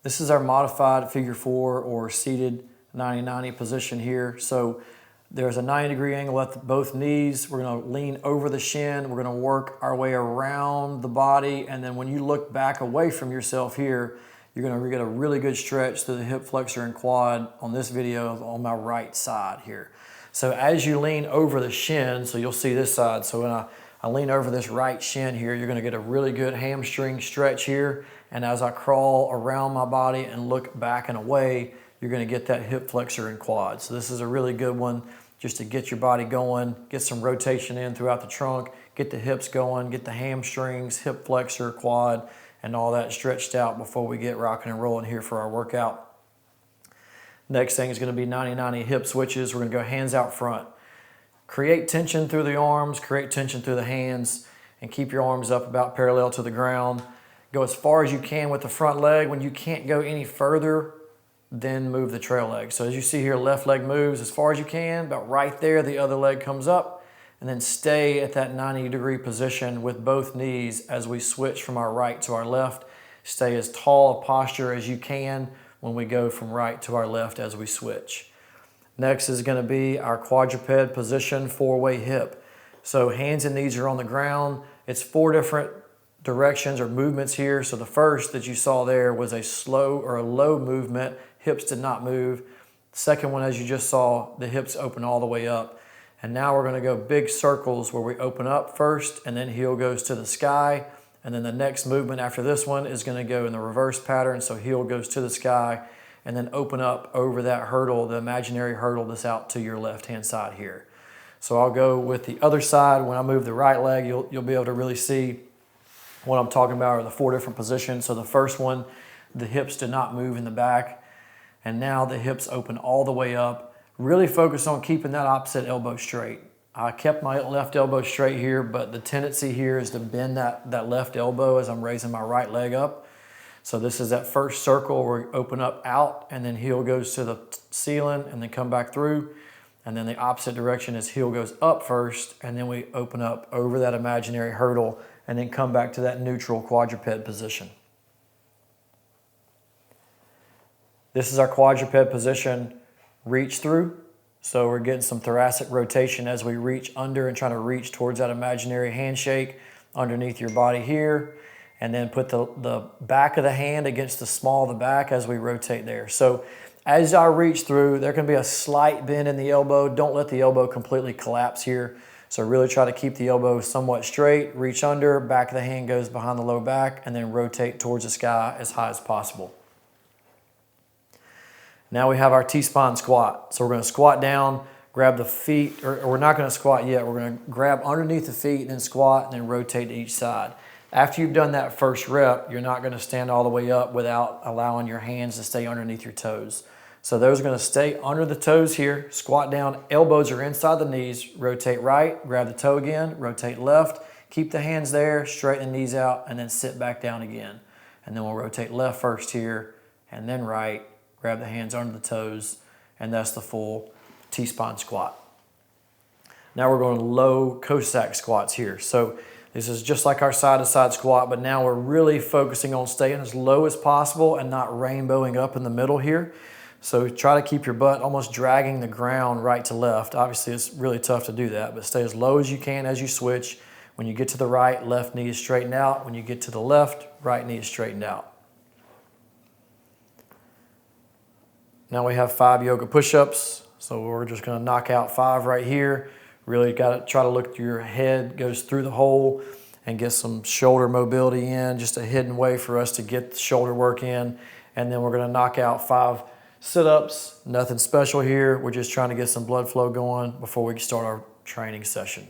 This is our modified figure 4 or seated 90-90 position here. So there's a 90-degree angle at both knees. We're going to lean over the shin. We're going to work our way around the body. And then when you look back away from yourself here, you're going to get a really good stretch through the hip flexor and quad on this video on my right side here. So as you lean over the shin, so you'll see this side. So when I lean over this right shin here, you're going to get a really good hamstring stretch here. And as I crawl around my body and look back and away, you're going to get that hip flexor and quad. So this is a really good one just to get your body going, get some rotation in throughout the trunk, get the hips going, get the hamstrings, hip flexor, quad, and all that stretched out before we get rocking and rolling here for our workout. Next thing is going to be 90-90 hip switches. We're going to go hands out front. Create tension through the arms, create tension through the hands, and keep your arms up about parallel to the ground. Go as far as you can with the front leg. When you can't go any further, then move the trail leg. So as you see here, left leg moves as far as you can, but right there, the other leg comes up, and then stay at that 90-degree position with both knees as we switch from our right to our left. Stay as tall a posture as you can when we go from right to our left as we switch. Next is going to be our quadruped position, 4-way hip. So hands and knees are on the ground. It's 4 different directions or movements here. So the first that you saw there was a slow or a low movement. Hips did not move. The second one, as you just saw, the hips open all the way up. And now we're going to go big circles where we open up first and then heel goes to the sky. And then the next movement after this one is going to go in the reverse pattern. So heel goes to the sky and then open up over that hurdle, the imaginary hurdle that's out to your left-hand side here. So I'll go with the other side. When I move the right leg, you'll be able to really see what I'm talking about are the 4 different positions. So the first one, the hips did not move in the back. And now the hips open all the way up. Really focus on keeping that opposite elbow straight. I kept my left elbow straight here, but the tendency here is to bend that left elbow as I'm raising my right leg up. So this is that first circle where we open up out and then heel goes to the ceiling and then come back through. And then the opposite direction is heel goes up first and then we open up over that imaginary hurdle and then come back to that neutral quadruped position. This is our quadruped position, reach through. So we're getting some thoracic rotation as we reach under and trying to reach towards that imaginary handshake underneath your body here. And then put the back of the hand against the small of the back as we rotate there. So as I reach through, there can be a slight bend in the elbow. Don't let the elbow completely collapse here. So really try to keep the elbow somewhat straight, reach under, back of the hand goes behind the low back, and then rotate towards the sky as high as possible. Now we have our T-spine squat. So we're going to squat down, grab the feet, or we're not going to squat yet. We're going to grab underneath the feet and then squat and then rotate to each side. After you've done that first rep, you're not going to stand all the way up without allowing your hands to stay underneath your toes. So those are going to stay under the toes here, squat down, elbows are inside the knees, rotate right, grab the toe again, rotate left, keep the hands there, straighten the knees out, and then sit back down again. And then we'll rotate left first here, and then right, grab the hands under the toes, and that's the full T-spine squat. Now we're going low Cossack squats here. So this is just like our side-to-side squat, but now we're really focusing on staying as low as possible and not rainbowing up in the middle here. So try to keep your butt almost dragging the ground right to left. Obviously, it's really tough to do that, but stay as low as you can as you switch. When you get to the right, left knee is straightened out. When you get to the left, right knee is straightened out. Now we have 5 yoga push-ups. So we're just going to knock out 5 right here. Really got to try to look your head goes through the hole and get some shoulder mobility in, just a hidden way for us to get the shoulder work in. And then we're going to knock out 5 sit-ups. Nothing special here. We're just trying to get some blood flow going before we start our training session.